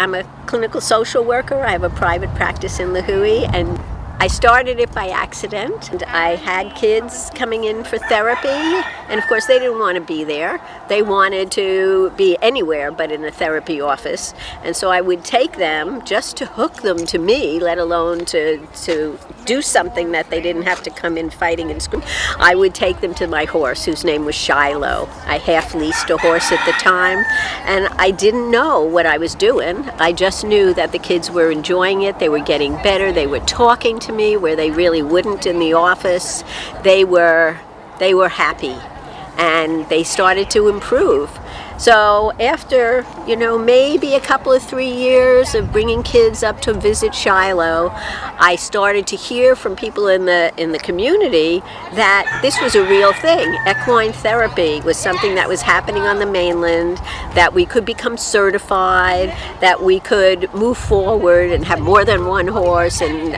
I'm a clinical social worker. I have a private practice in La Hui, and I started it by accident. And I had kids coming in for therapy, and of course they didn't want to be there. They wanted to be anywhere but in a therapy office. And so I would take them just to hook them to me, let alone to do something that they didn't have to come in fighting and screaming. I would take them to my horse, whose name was Shiloh. I half-leased a horse at the time, and I didn't know what I was doing. I just knew that the kids were enjoying it. They were getting better. They were talking to me where they really wouldn't in the office. They were happy, and they started to improve. So after, maybe a couple of 3 years of bringing kids up to visit Shiloh, I started to hear from people in the community that this was a real thing. Equine therapy was something that was happening on the mainland, that we could become certified, that we could move forward and have more than one horse and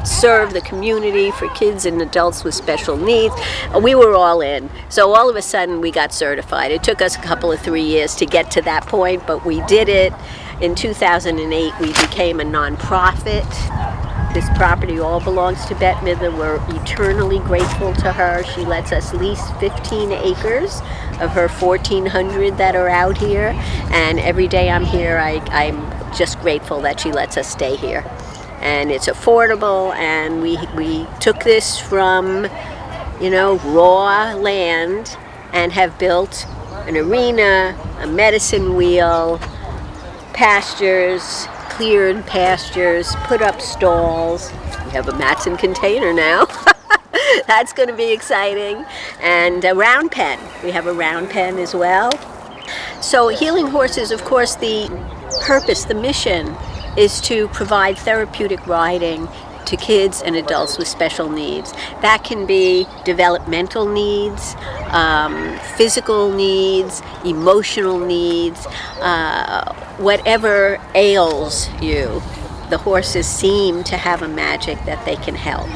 serve the community for kids and adults with special needs. We were all in. So all of a sudden we got certified. It took us a couple of 3 years to get to that point, but we did it. In 2008, we became a nonprofit. This property all belongs to Bette Midler. We're eternally grateful to her. She lets us lease 15 acres of her 1,400 that are out here, and every day I'm here, I'm just grateful that she lets us stay here. And it's affordable, and we took this from, raw land and have built an arena, a medicine wheel, pastures, cleared pastures, put up stalls. We have a Matson container now. That's going to be exciting. And a round pen. We have a round pen as well. So Healing Horses, of course, the purpose, the mission is to provide therapeutic riding to kids and adults with special needs. That can be developmental needs, physical needs, emotional needs, whatever ails you. The horses seem to have a magic that they can help.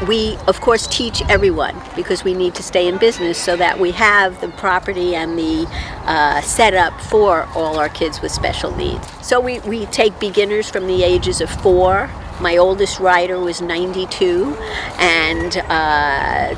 We, of course, teach everyone because we need to stay in business so that we have the property and the setup for all our kids with special needs. So we take beginners from the ages of 4. My oldest rider was 92, and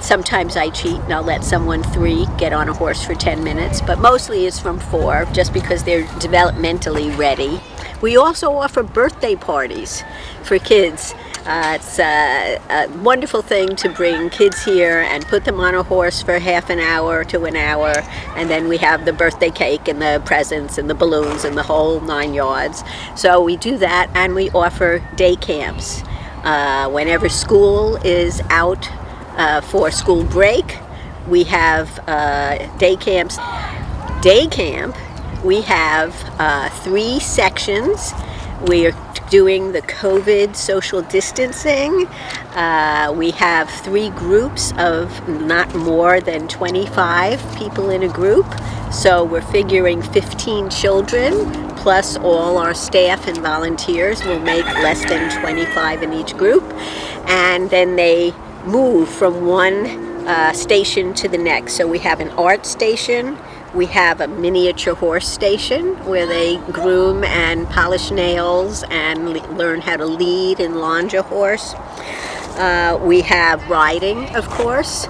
sometimes I cheat and I'll let someone 3 get on a horse for 10 minutes, but mostly it's from 4 just because they're developmentally ready. We also offer birthday parties for kids. It's a wonderful thing to bring kids here and put them on a horse for half an hour to an hour, and then we have the birthday cake and the presents and the balloons and the whole 9 yards. So we do that, and we offer day camps. Whenever school is out for school break, we have day camps. Day camp, we have 3 sections. We are doing the COVID social distancing. We have 3 groups of not more than 25 people in a group. So we're figuring 15 children plus all our staff and volunteers will make less than 25 in each group. And then they move from one station to the next. So we have an art station. We have a miniature horse station where they groom and polish nails and learn how to lead and lounge a horse. We have riding, of course,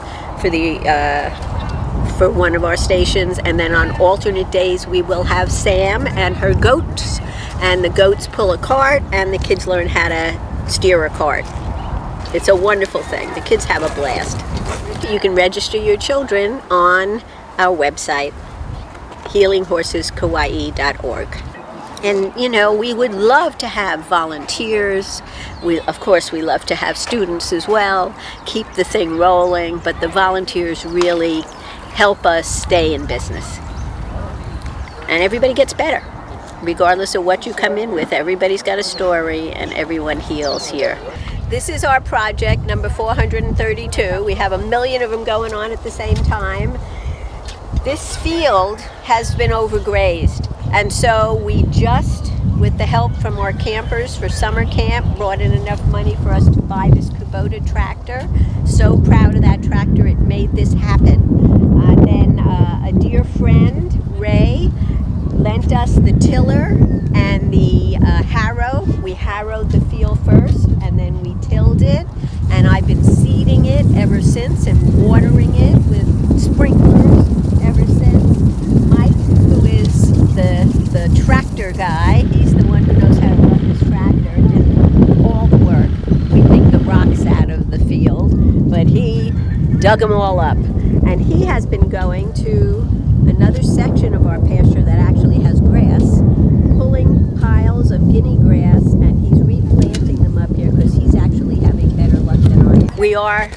for one of our stations, and then on alternate days we will have Sam and her goats, and the goats pull a cart and the kids learn how to steer a cart. It's a wonderful thing. The kids have a blast. You can register your children on our website, healinghorseskauai.org. And we would love to have volunteers. Of course we love to have students as well, keep the thing rolling, but the volunteers really help us stay in business. And everybody gets better. Regardless of what you come in with, everybody's got a story and everyone heals here. This is our project number 432. We have 1 million of them going on at the same time. This field has been overgrazed, and so we just, with the help from our campers for summer camp, brought in enough money for us to buy this Kubota tractor. So proud of that tractor, it made this happen. Then a dear friend, Ray, lent us the tiller dug them all up. And he has been going to another section of our pasture that actually has grass, pulling piles of guinea grass, and he's replanting them up here because he's actually having better luck than I am. We are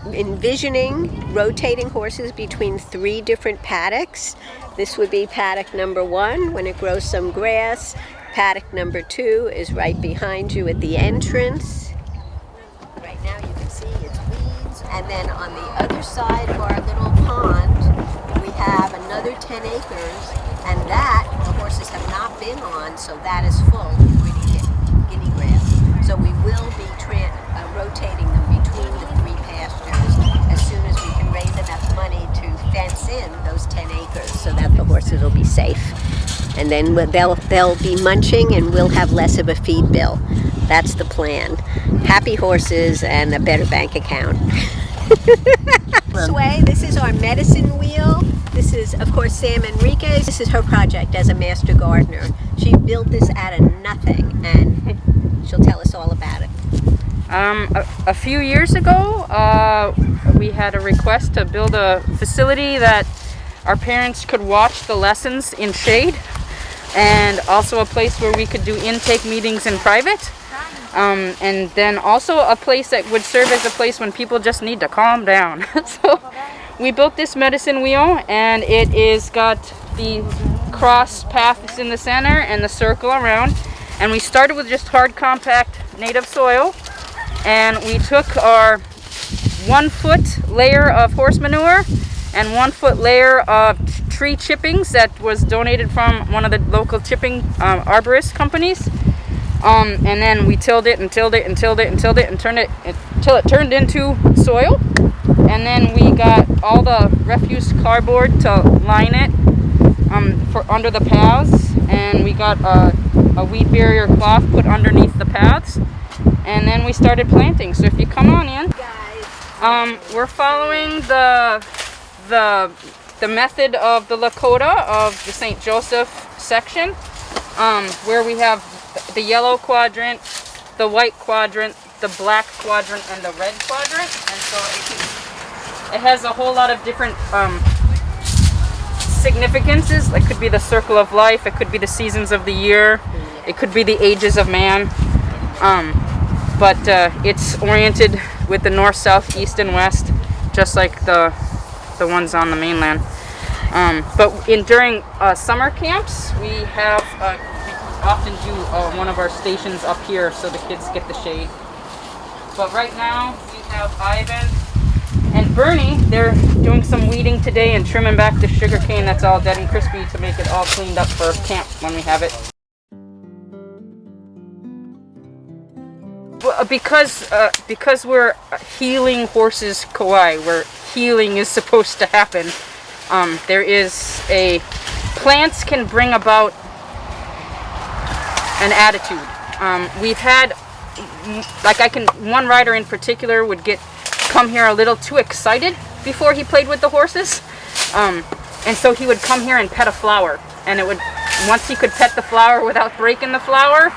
envisioning rotating horses between 3 different paddocks. This would be paddock number 1 when it grows some grass. Paddock number 2 is right behind you at the entrance. Right now you can see it's weeds. And then on the other side of our little pond, we have another 10 acres, and that the horses have not been on, so that is full of guinea grass. So we will be rotating them between the 3 pastures as soon as we can raise enough money to fence in those 10 acres so that the horses will be safe. And then they'll be munching and we'll have less of a feed bill. That's the plan. Happy horses and a better bank account. This way, this is our medicine wheel. This is, of course, Sam Enriquez. This is her project as a master gardener. She built this out of nothing, and she'll tell us all about it. A few years ago, we had a request to build a facility that our parents could watch the lessons in shade, and also a place where we could do intake meetings in private. And then also a place that would serve as a place when people just need to calm down. So we built this medicine wheel, and it is got the cross paths in the center and the circle around. And we started with just hard, compact native soil, and we took our 1-foot layer of horse manure and 1-foot layer of tree chippings that was donated from one of the local chipping arborist companies. And then we tilled it and tilled it and tilled it and tilled it and turned it until it turned into soil. And then we got all the refuse cardboard to line it for under the paths. And we got a weed barrier cloth put underneath the paths. And then we started planting. So if you come on in, we're following the method of the Lakota of the St. Joseph section, where we have the yellow quadrant, the white quadrant, the black quadrant, and the red quadrant. And so it has a whole lot of different significances. It could be the circle of life, it could be the seasons of the year, it could be the ages of man. But it's oriented with the north, south, east, and west, just like the ones on the mainland. But during summer camps, we often do one of our stations up here so the kids get the shade. But right now we have Ivan and Bernie. They're doing some weeding today and trimming back the sugar cane that's all dead and crispy to make it all cleaned up for camp when we have it. Because we're healing horses kawaii, where healing is supposed to happen, there is plants can bring about an attitude. We've had, one rider in particular would come here a little too excited before he played with the horses, and so he would come here and pet a flower, and once he could pet the flower without breaking the flower,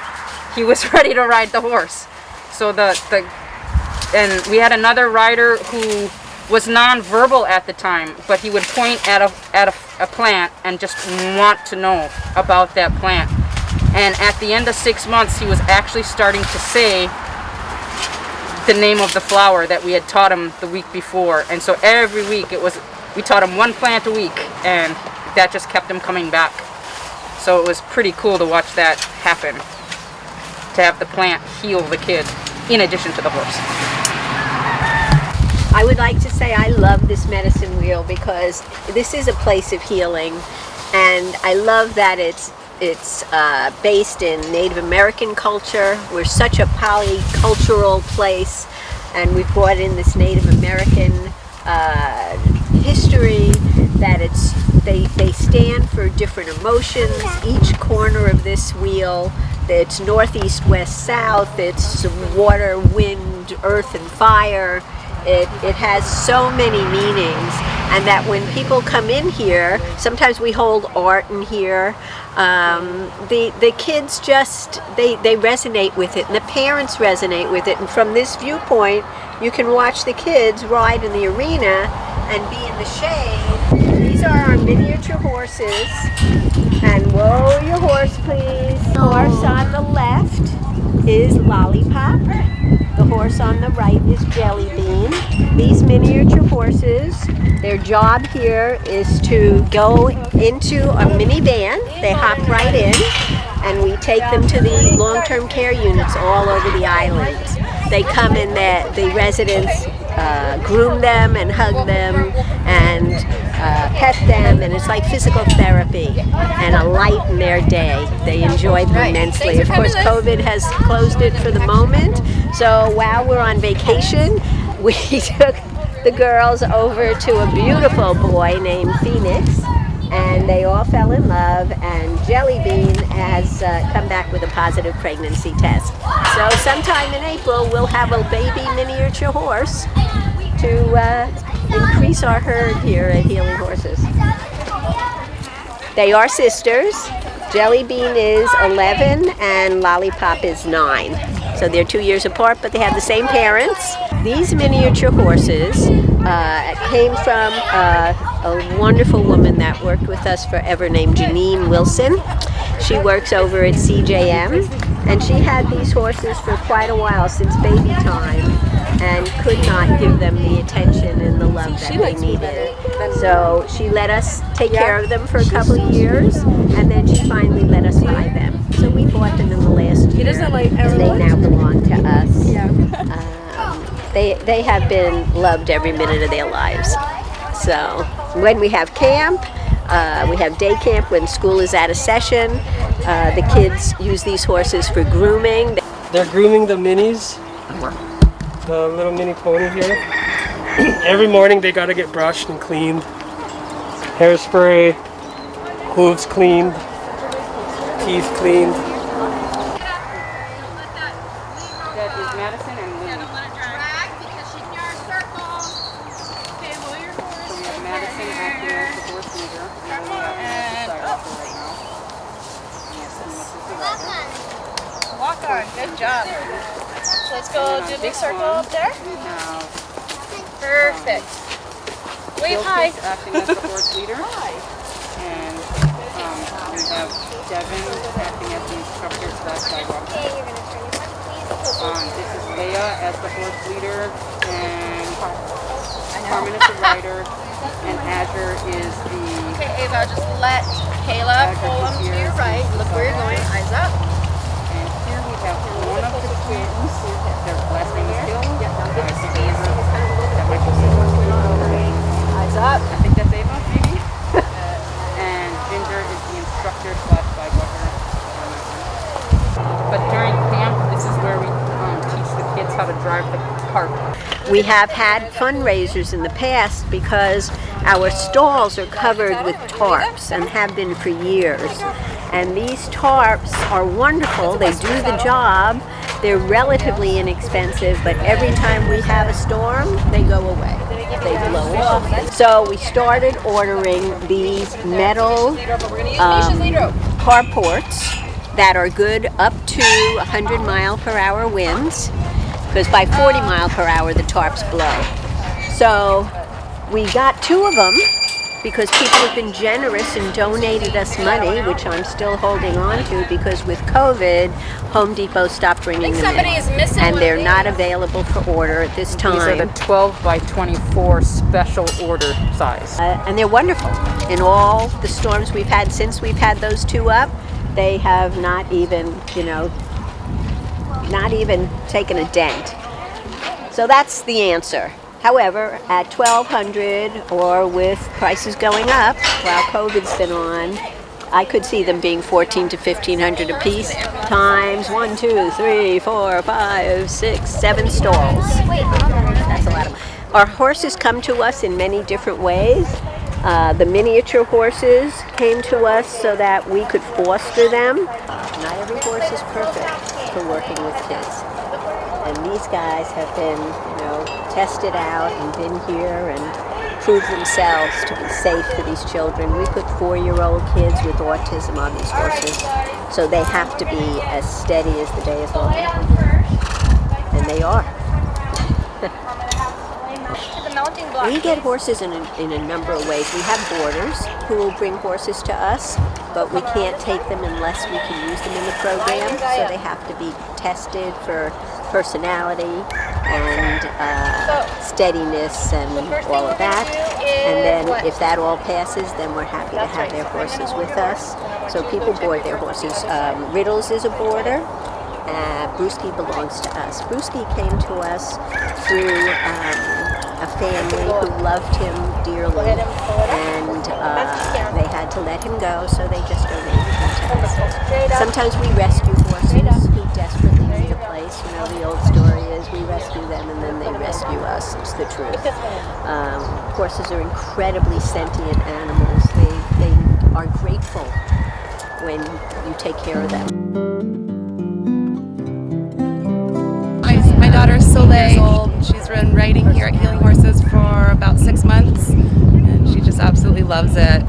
he was ready to ride the horse. So and we had another rider who was non-verbal at the time, but he would point at a plant and just want to know about that plant. And at the end of 6 months, he was actually starting to say the name of the flower that we had taught him the week before. And so every week we taught him 1 plant a week, and that just kept him coming back. So it was pretty cool to watch that happen, to have the plant heal the kid in addition to the horse. I would like to say I love this medicine wheel because this is a place of healing, and I love that it's based in Native American culture. We're such a polycultural place, and we've brought in this Native American history that they stand for different emotions. Each corner of this wheel, it's northeast, west, south, it's water, wind, earth, and fire. It has so many meanings, and that when people come in here, sometimes we hold art in here. The kids just they resonate with it, and the parents resonate with it. And from this viewpoint, you can watch the kids ride in the arena and be in the shade. These are our miniature horses. And whoa, your horse, please. The horse on the left is Lollipop. The horse on the right is Jelly Bean. These miniature horses, their job here is to go into a minivan. They hop right in, and we take them to the long-term care units all over the island. They come in, the residents groom them and hug them and pet them, and it's like physical therapy and a light in their day. They enjoy them immensely. Of course, COVID has closed it for the moment, so while we're on vacation, we took the girls over to a beautiful boy named Phoenix, and they all fell in love, and Jelly Bean has come back with a positive pregnancy test. So sometime in April, we'll have a baby miniature horse to increase our herd here at Healing Horses. They are sisters. Jelly Bean is 11 and Lollipop is 9. So they're 2 years apart, but they have the same parents. These miniature horses came from a wonderful woman that worked with us forever named Janine Wilson. She works over at CJM, and she had these horses for quite a while, since baby time, and could not give them the attention and the love that they needed. So she let us take care of them for a couple of years, and then she finally let us buy them. So we bought them in the last year, and they now belong to us. They have been loved every minute of their lives. So when we have camp, we have day camp when school is out of session. The kids use these horses for grooming. They're grooming the minis, the little mini pony here. Every morning they gotta get brushed and cleaned. Hairspray, hooves cleaned, teeth cleaned. That is Madison and Lily. So we have Madison acting as the horse leader, and Lily acting as the side walker right now. And Phoenix is the rider. Walk on, good job. So let's go do a big circle up there. Now, Perfect. Wave high. Phil is acting as the horse leader. And we have Devin acting as the instructor slash side walker. This is Leia as the horse leader, and Carmen is the rider, and Azure is the... Okay, Ava, just let Kayla pull them to your right. Look where you're going, eyes up. And here we have one of the twins. Their last name is Hill. That might be Eyes up. I think that's Ava, maybe. And Ginger is the instructor slash side walker. But during camp, this is where we teach the kids how to drive the cart. We have had fundraisers in the past because our stalls are covered with tarps and have been for years. And these tarps are wonderful. They do the job. They're relatively inexpensive, but every time we have a storm, they go away. They blow off. So we started ordering these metal carports that are good up to 100 mile per hour winds, because by 40 mile per hour the tarps blow. So we got 2 of them because people have been generous and donated us money, which I'm still holding on to, because with COVID, Home Depot stopped bringing them in, and they're not available for order at this time. These are the 12 by 24 special order size. And they're wonderful. In all the storms we've had since we've had those 2 up, they have not even, not even taken a dent. So that's the answer. However, at $1,200, or with prices going up while COVID's been on, I could see them being $1,400 to $1,500 a piece, times 1, 2, 3, 4, 5, 6, 7 stalls. That's a lot of. Our horses come to us in many different ways. The miniature horses came to us so that we could foster them. Not every horse is perfect for working with kids. And these guys have been, tested out and been here and prove themselves to be safe for these children. We put 4-year-old kids with autism on these horses, so they have to be as steady as the day is long. And they are. We get horses in a number of ways. We have boarders who will bring horses to us, but we can't take them unless we can use them in the program, so they have to be tested for personality and steadiness and all of that. And then if that all passes, then we're happy to have their horses with us. So people board their horses. Riddles is a boarder. Brewski belongs to us. Brewski came to us through a family who loved him dearly, and they had to let him go, so they just donated him to us. Sometimes we rescue horses who desperately need a place. You know, the old story is we rescue them and then they rescue us. It's the truth. Horses are incredibly sentient animals. They are grateful when you take care of them. My daughter is 6 years old. She's been riding here at Healing Horses for about 6 months, and she just absolutely loves it.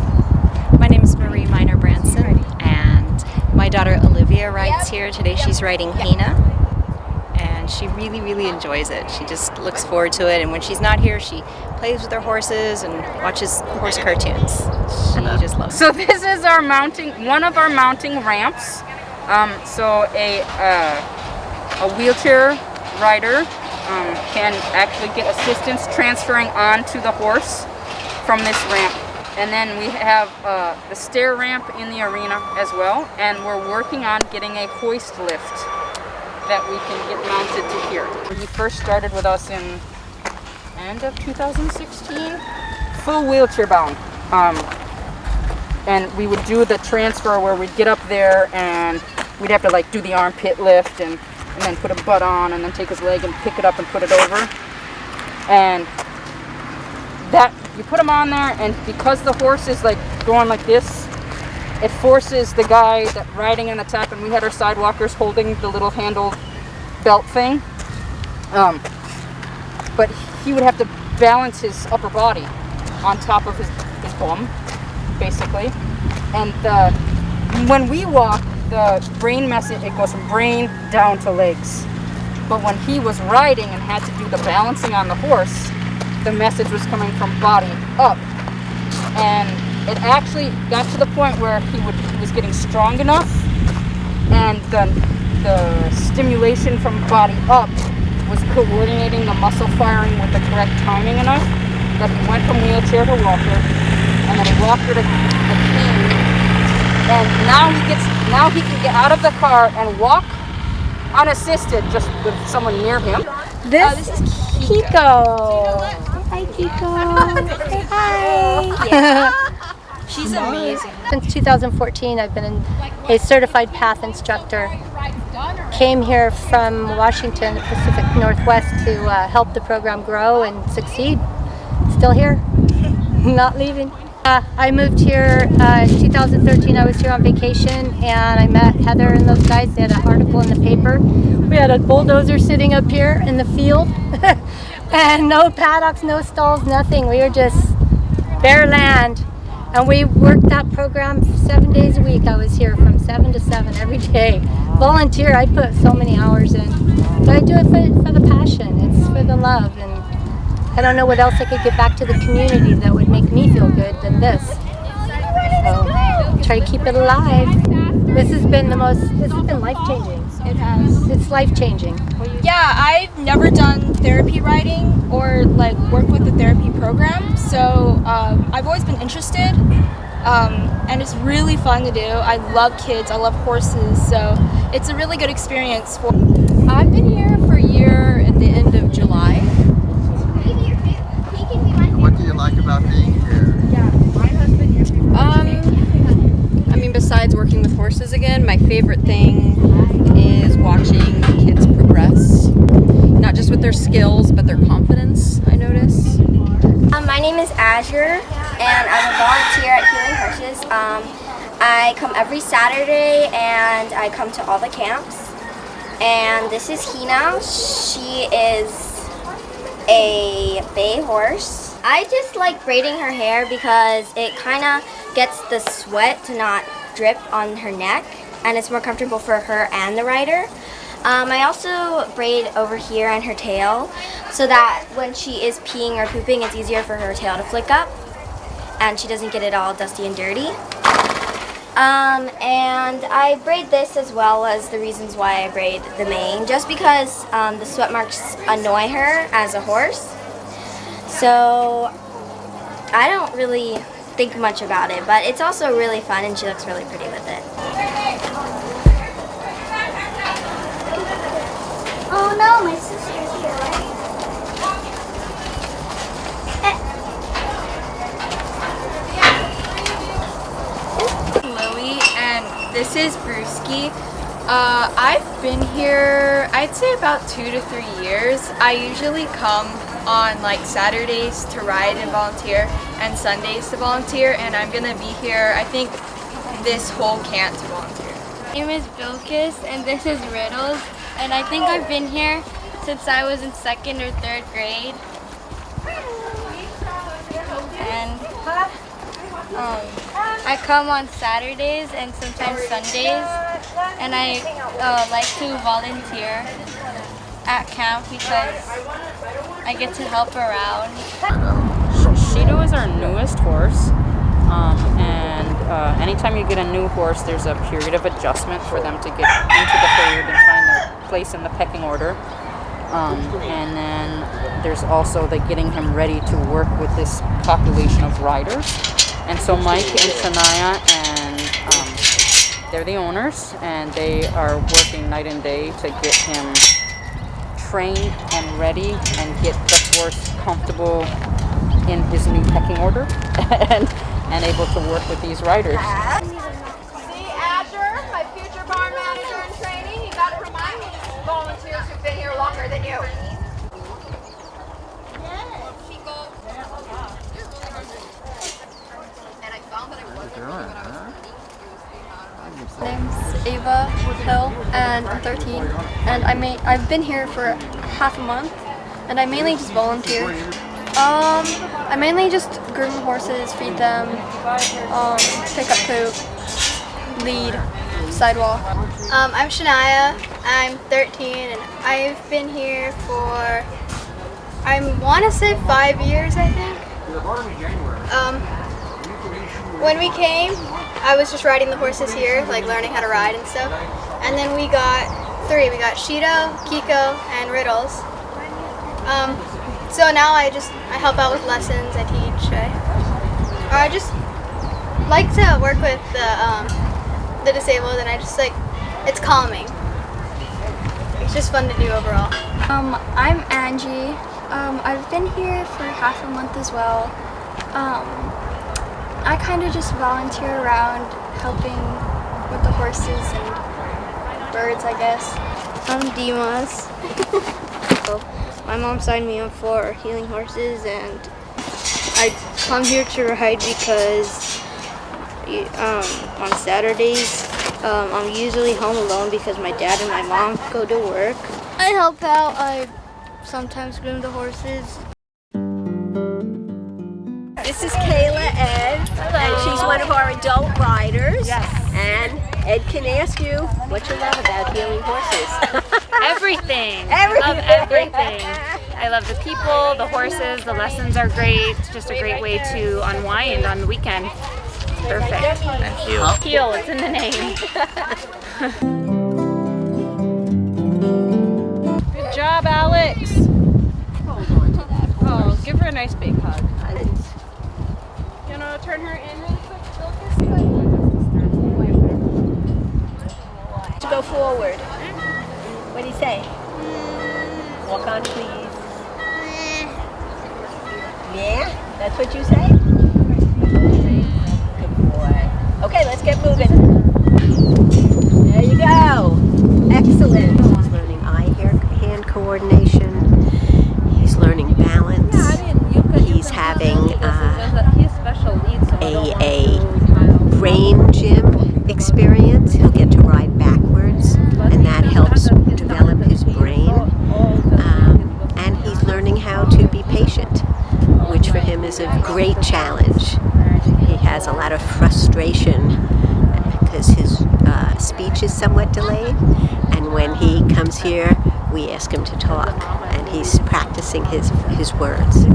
My name is Marie Miner Branson, and my daughter Olivia rides here. Today she's riding Hina, and she really, really enjoys it. She just looks forward to it, and when she's not here, she plays with her horses and watches horse cartoons. She just loves it. So this is our one of our mounting ramps. So a wheelchair rider can actually get assistance transferring onto the horse from this ramp. And then we have the stair ramp in the arena as well, and we're working on getting a hoist lift that we can get mounted to here. He first started with us in end of 2016, full wheelchair bound. And we would do the transfer where we'd get up there and we'd have to like do the armpit lift and then put a butt on and then take his leg and pick it up and put it over. And that, you put him on there, and because the horse is like going like this, it forces the guy that riding in the top, and we had our sidewalkers holding the little handle belt thing. But he would have to balance his upper body on top of his bum, basically. And when we walk, the brain message, it goes from brain down to legs. But when he was riding and had to do the balancing on the horse, the message was coming from body up. And it actually got to the point where he was getting strong enough, and the stimulation from body up was coordinating the muscle firing with the correct timing enough that he went from wheelchair to walker, and then walker to cane. And now he can get out of the car and walk unassisted, just with someone near him. This is Kiko. Hi, Kiko. Say hi. Yeah. She's amazing. Since 2014, I've been a certified path instructor. Came here from Washington, the Pacific Northwest, to help the program grow and succeed. Still here, not leaving. I moved here in 2013. I was here on vacation, and I met Heather and those guys. They had an article in the paper. We had a bulldozer sitting up here in the field, and no paddocks, no stalls, nothing. We were just bare land, and we worked that program 7 days a week. I was here from 7 to 7 every day. Volunteer. I put so many hours in, but I do it for the passion. It's for the love, and I don't know what else I could give back to the community that would make me feel good than this. So try to keep it alive. This has been life-changing. It has. It's life-changing. Yeah, I've never done therapy riding or like worked with the therapy program, so I've always been interested, and it's really fun to do. I love kids, I love horses, so it's a really good experience. I've been here for a year at the end of July. What do you like about being here? I mean, besides working with horses again, my favorite thing is watching kids progress. Not just with their skills, but their confidence, I notice. My name is Azure, and I'm a volunteer at Healing Horses. I come every Saturday, and I come to all the camps. And this is Hina. She is a bay horse. I just like braiding her hair because it kind of gets the sweat to not drip on her neck, and it's more comfortable for her and the rider. I also braid over here on her tail so that when she is peeing or pooping, it's easier for her tail to flick up and she doesn't get it all dusty and dirty. And I braid this as well as the reasons why I braid the mane, just because the sweat marks annoy her as a horse. So I don't really think much about it, but it's also really fun and she looks really pretty with it. Oh no, my sister's here, right? Lily, and this is Brewski. I've been here, I'd say about 2 to 3 years. I usually come on like Saturdays to ride and volunteer and Sundays to volunteer, and I'm gonna be here, I think, this whole camp to volunteer. My name is Bilkis and this is Riddles, and I think I've been here since I was in 2nd or 3rd grade. And I come on Saturdays and sometimes Sundays, and I like to volunteer at camp because I get to help around. Shido is our newest horse, and anytime you get a new horse, there's a period of adjustment for them to get into the herd and find their place in the pecking order. And then there's also the getting him ready to work with this population of riders. And so Mike and Shania, and they're the owners, and they are working night and day to get him trained and ready and get the horse comfortable in his new pecking order and able to work with these riders. See Asher, my future barn manager in training, you got to remind me volunteers who've been here longer than you. My name's Ava Hill, and I'm 13, and I've been here for half a month, and I mainly just volunteer. I mainly just groom horses, feed them, pick up poop, lead, sidewalk. I'm Shania, I'm 13, and I've been here for, I want to say 5 years, I think. When we came, I was just riding the horses here, like learning how to ride and stuff. And then we got 3. We got Shido, Kiko, and Riddles. So now I help out with lessons, I teach. I just like to work with the disabled, and I just like, it's calming. It's just fun to do overall. I'm Angie. I've been here for half a month as well. I kind of just volunteer around helping with the horses and birds, I guess. I'm Dimas. My mom signed me up for healing horses, and I come here to ride because on Saturdays I'm usually home alone because my dad and my mom go to work. I help out. I sometimes groom the horses. This is Kayla Ed, and she's one of our adult riders. Yes. And Ed can ask you what you love about healing horses. Everything. I love everything. I love the people, the horses, the lessons are great. It's just a great way to unwind on the weekend. Perfect. And heal. Heal, it's in the name. Good job, Alex. Oh, give her a nice big hug. You know, turn her in really quick. To go forward. What do you say? Walk on, please. Yeah? That's what you say? Good boy. Okay, let's get moving. There you go. Excellent. He's learning eye-hand coordination. He's learning balance. He's having a brain gym experience. He'll get to ride backwards, and that helps develop his brain. And he's learning how to be patient, which for him great challenge. He has a lot of frustration because his speech is somewhat delayed, and when he comes here we ask him to talk, and he's practicing his words.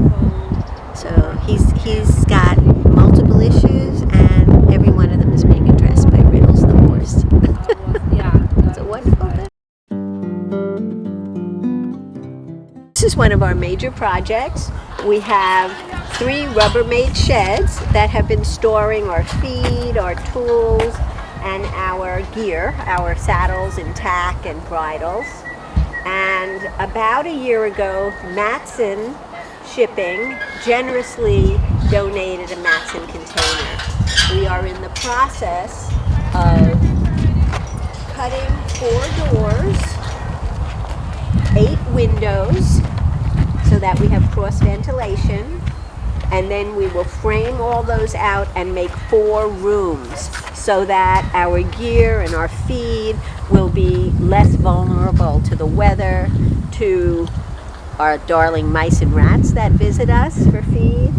So he's got multiple issues, and every one of them is being addressed by Riddles the horse. It's a wonderful thing. This is one of our major projects. We have 3 Rubbermaid sheds that have been storing our feed, our tools, and our gear, our saddles and tack and bridles. And about a year ago, Matson Shipping generously donated a Matson container. We are in the process of cutting 4 doors, 8 windows, so that we have cross ventilation, and then we will frame all those out and make 4 rooms so that our gear and our feed will be less vulnerable to the weather, to our darling mice and rats that visit us for feed.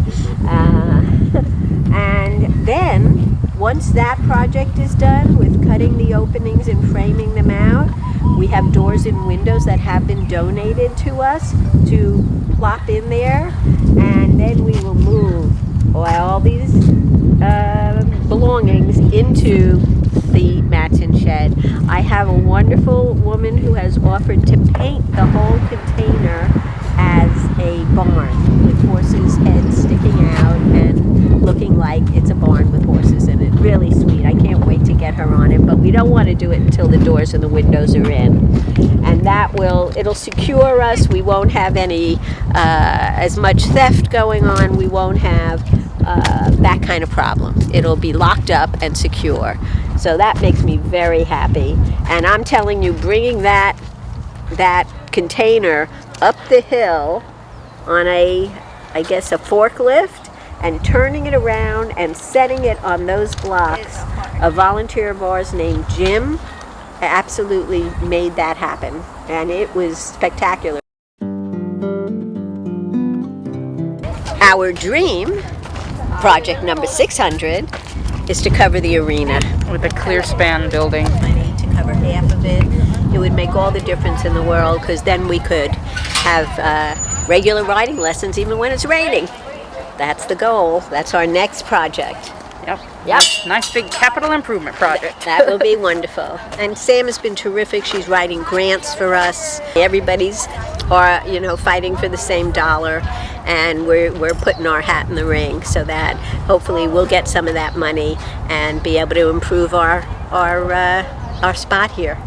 And then, once that project is done with cutting the openings and framing them out, we have doors and windows that have been donated to us to plop in there, and then we will move all these belongings into the Matson shed. I have a wonderful woman who has offered to paint the whole container as a barn with horses' heads sticking out and looking like it's a barn with horses in it. Really sweet. I can't wait to get her on it, but we don't want to do it until the doors and the windows are in. And it'll secure us. We won't have any as much theft going on. We won't have that kind of problem. It'll be locked up and secure. So that makes me very happy. And I'm telling you, bringing that container up the hill on a forklift and turning it around and setting it on those blocks, a volunteer of ours named Jim absolutely made that happen, and it was spectacular. Our dream, project number 600, is to cover the arena. With a clear span building. To cover half of it. It would make all the difference in the world, because then we could have regular riding lessons even when it's raining. That's the goal. That's our next project. Yep. Nice big capital improvement project. That will be wonderful. And Sam has been terrific. She's writing grants for us. Everybody's fighting for the same dollar, and we're putting our hat in the ring so that hopefully we'll get some of that money and be able to improve our spot here.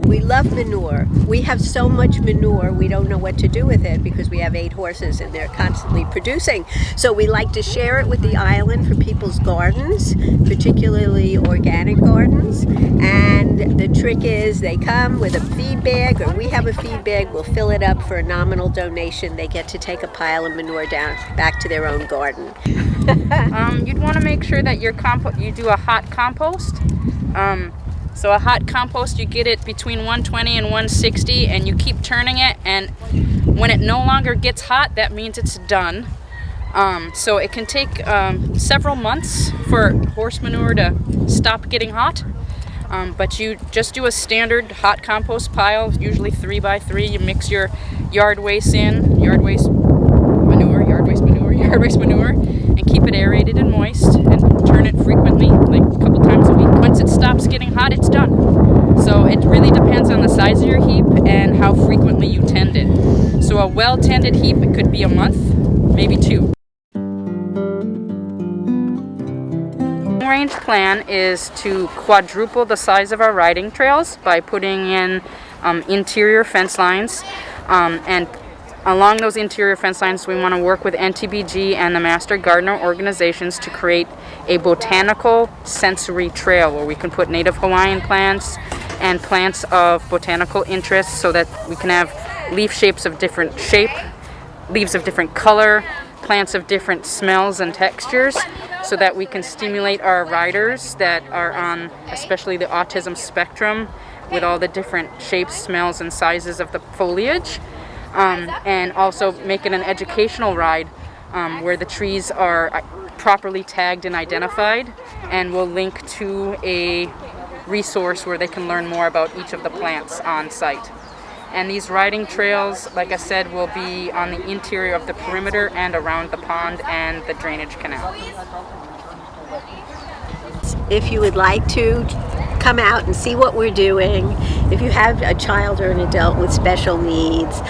We love manure. We have so much manure, we don't know what to do with it because we have 8 horses and they're constantly producing. So we like to share it with the island for people's gardens, particularly organic gardens. And the trick is they come with a feed bag, or we have a feed bag, we'll fill it up for a nominal donation. They get to take a pile of manure down back to their own garden. You'd want to make sure that you do a hot compost. So a hot compost, you get it between 120 and 160, and you keep turning it, and when it no longer gets hot, that means it's done. So it can take several months for horse manure to stop getting hot, but you just do a standard hot compost pile, usually 3 by 3. You mix your yard waste manure, and keep it aerated and moist, and turn it frequently, like a couple times a week. Once it stops getting hot, it's done. So it really depends on the size of your heap and how frequently you tend it. So a well-tended heap, it could be a month, maybe 2. Long-range plan is to quadruple the size of our riding trails by putting in interior fence lines, and along those interior fence lines, we want to work with NTBG and the Master Gardener organizations to create a botanical sensory trail where we can put native Hawaiian plants and plants of botanical interest so that we can have leaf shapes of different shape, leaves of different color, plants of different smells and textures, so that we can stimulate our riders that are on especially the autism spectrum with all the different shapes, smells, and sizes of the foliage. and also make it an educational ride where the trees are properly tagged and identified, and we'll link to a resource where they can learn more about each of the plants on site. And these riding trails, like I said, will be on the interior of the perimeter and around the pond and the drainage canal. If you would like to come out and see what we're doing, if you have a child or an adult with special needs,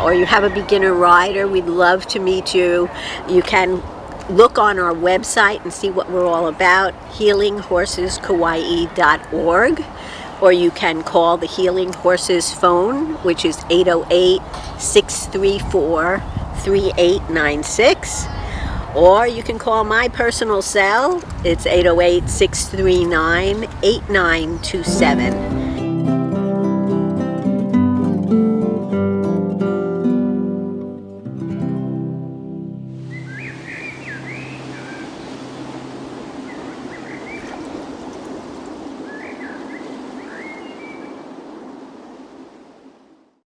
or you have a beginner rider, we'd love to meet you. You can look on our website and see what we're all about, healinghorseskauai.org. Or you can call the Healing Horses phone, which is 808-634-3896. Or you can call my personal cell. It's 808-639-8927.